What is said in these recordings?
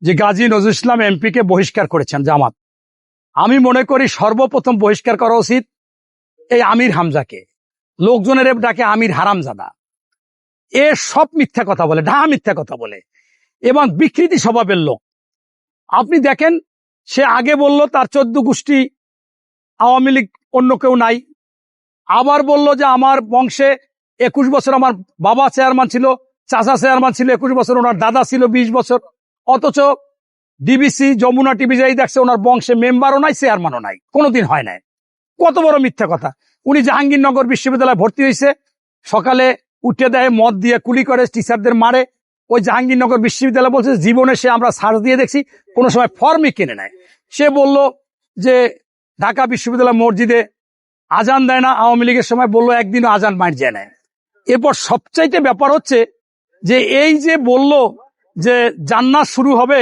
যে গাজী নজরুল ইসলাম এমপিকে বহিষ্কার করেছেন জামাত। আমি মনে করি সর্বপ্রথম বহিষ্কার করা উচিত এই আমির হামজাকে। লোকজনের ডাকে আমির হারামজাদা। এ সব মিথ্যা কথা বলে, ঢাহা মিথ্যা কথা বলে এবং বিকৃতি স্বভাবের লোক। আপনি দেখেন, সে আগে বলল তার 14 গোষ্ঠী আওয়ামী লীগ অন্য কেউ নাই, আবার বলল যে আমার বংশে 21 বছর আমার বাবা চেয়ারম্যান ছিল, চাচা চেয়ারম্যান ছিল 21 বছর, ওনার দাদা ছিল 20 বছর। অথচ ডিবিসি যমুনা টিভি যাই দেখছে ওনার বংশে মেম্বারও নাই, চেয়ারম্যানও নাই, কোনোদিন হয় নাই। কত বড় মিথ্যা কথা। উনি জাহাঙ্গীরনগর বিশ্ববিদ্যালয়ে ভর্তি হয়েছে, সকালে উঠে দেয় মদ দিয়ে, কুলি করে, টিচারদের মারে। ওই জাহাঙ্গীরনগর বিশ্ববিদ্যালয় বলছে জীবনে সে আমরা সার্চ দিয়ে দেখছি কোনো সময় ফর্মই কিনে নেয়। সে বলল যে ঢাকা বিশ্ববিদ্যালয় মসজিদে আজান দেয় না, আওয়ামী লীগের সময় বললো একদিনও আজান মার যায় না। এরপর সবচাইতে ব্যাপার হচ্ছে যে এই যে বলল যে জান্নাত শুরু হবে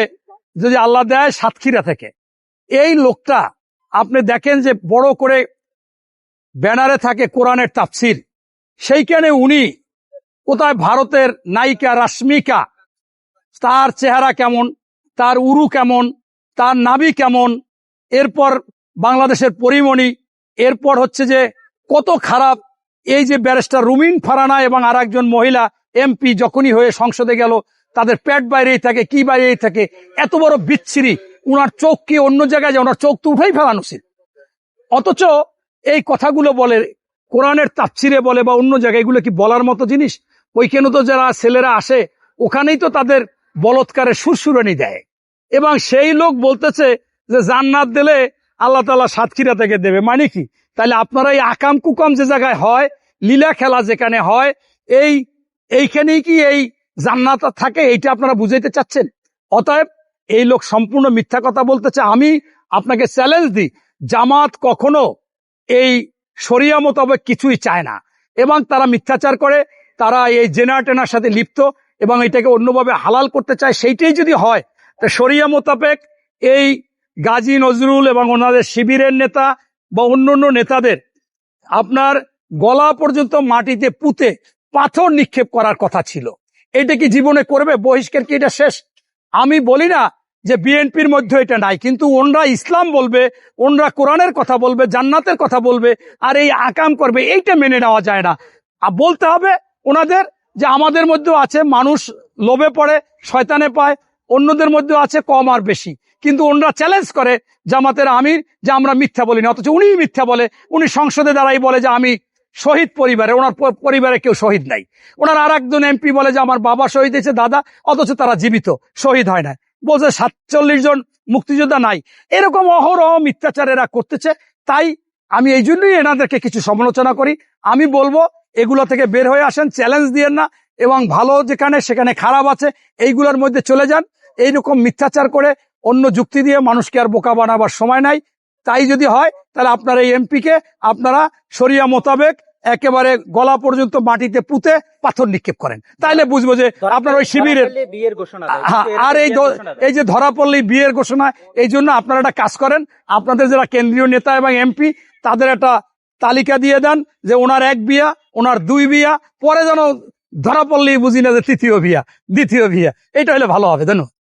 যদি আল্লাহ দেয় সাতক্ষীরা থেকে, এই লোকটা আপনি দেখেন যে বড় করে ব্যানারে থাকে কোরআনের তাফসির, সেইখানে উনি কোথায় ভারতের নায়িকা রাশ্মিকা, তার চেহারা কেমন, তার উরু কেমন, তার নাভি কেমন, এরপর বাংলাদেশের পরিমণি, এরপর হচ্ছে যে কত খারাপ এই যে ব্যারিস্টার রুমিন ফারানা এবং আর একজন মহিলা এমপি যখনই হয়ে সংসদে গেল তাদের পেট বাইরেই থাকে, কি বাইরেই থাকে, এত বড় বিচ্ছিরি। উনার চোখ কি অন্য জায়গায় যায়? ওনার চোখ তো উঠেই ফেলানো উচিত। অথচ এই কথাগুলো বলে কোরআনের তাফসিরে বলে বা অন্য জায়গায়, এগুলো কি বলার মতো জিনিস? ওইখানে তো যারা ছেলেরা আসে ওখানেই তো তাদের বলৎকারে সুরসুরানি দেয়, এবং সেই লোক বলতেছে যে জান্নাত দিলে আল্লাহ তাআলা সাতক্ষীরা থেকে দেবে। মানে কি? তাহলে আপনারা এই আকাম কুকাম যে জায়গায় হয়, লীলা খেলা যেখানে হয়, এইখানেই কি এই জান্নাত থাকে? এইটা আপনারা বুঝাইতে চাচ্ছেন? অতএব এই লোক সম্পূর্ণ মিথ্যা কথা বলতেছে। আমি আপনাকে চ্যালেঞ্জ দিই, জামাত কখনো এই শরিয়া মোতাবেক কিছুই চায় না এবং তারা মিথ্যাচার করে, তারা এই জেনা টেনার সাথে লিপ্ত এবং এটাকে অন্যভাবে হালাল করতে চায়। সেইটাই যদি হয় তা শরিয়া মোতাবেক এই গাজী নজরুল এবং ওনাদের শিবিরের নেতা বা অন্যান্য নেতাদের আপনার গলা পর্যন্ত মাটিতে পুঁতে পাথর নিক্ষেপ করার কথা ছিল। এটা কি জীবনে করবে? বহিষ্কার কি এটা শেষ? আমি বলি না যে বিএনপির মধ্যে এটা নাই, কিন্তু ওনরা ইসলাম বলবে, ওনরা কোরআনের কথা বলবে, জান্নাতের কথা বলবে, আর এই আকাম করবে, এইটা মেনে নেওয়া যায় না। বলতে হবে ওনাদের যে আমাদের মধ্যেও আছে, মানুষ লোভে পড়ে শয়তানে পায়, অন্যদের মধ্যেও আছে কম আর বেশি, কিন্তু ওনরা চ্যালেঞ্জ করে জামাতের আমির যে আমরা মিথ্যা বলি না, অথচ উনিই মিথ্যা বলে। উনি সংসদে দাঁড়াই বলে যে আমি শহীদ পরিবারে, ওনার পরিবারে কেউ শহীদ নাই। ওনার আর একজন এমপি বলে যে আমার বাবা শহীদ হয়েছে, দাদা, অথচ তারা জীবিত, শহীদ হয় না। বলছে 47 জন মুক্তিযোদ্ধা নাই। এরকম অহরহ মিথ্যাচার এরা করতেছে। তাই আমি এই জন্যই এনাদেরকে কিছু সমালোচনা করি। আমি বলবো এগুলো থেকে বের হয়ে আসেন, চ্যালেঞ্জ দিয়েন না, এবং ভালো যেখানে সেখানে খারাপ আছে এইগুলোর মধ্যে চলে যান। এইরকম মিথ্যাচার করে অন্য যুক্তি দিয়ে মানুষকে আর বোকা বানাবার সময় নাই। তাই যদি হয় তাহলে আপনার এই এমপিকে আপনারা শরিয়া মোতাবেক একেবারে গলা পর্যন্ত মাটিতে পুঁতে পাথর নিক্ষেপ করেন, তাইলে বুঝবো যে আপনার ওই শিবিরের বিয়ের ঘোষণা। আর এই যে ধরা পড়লেই বিয়ের ঘোষণা, এই জন্য আপনারা একটা কাজ করেন, আপনাদের যারা কেন্দ্রীয় নেতা এবং এমপি তাদের একটা তালিকা দিয়ে দেন যে ওনার 1 বিয়া, ওনার 2 বিয়া, পরে যেন ধরা পড়লেই বুঝি না যে তৃতীয় বিয়া, দ্বিতীয় বিয়া। এটা হলে ভালো হবে। ধন্যবাদ।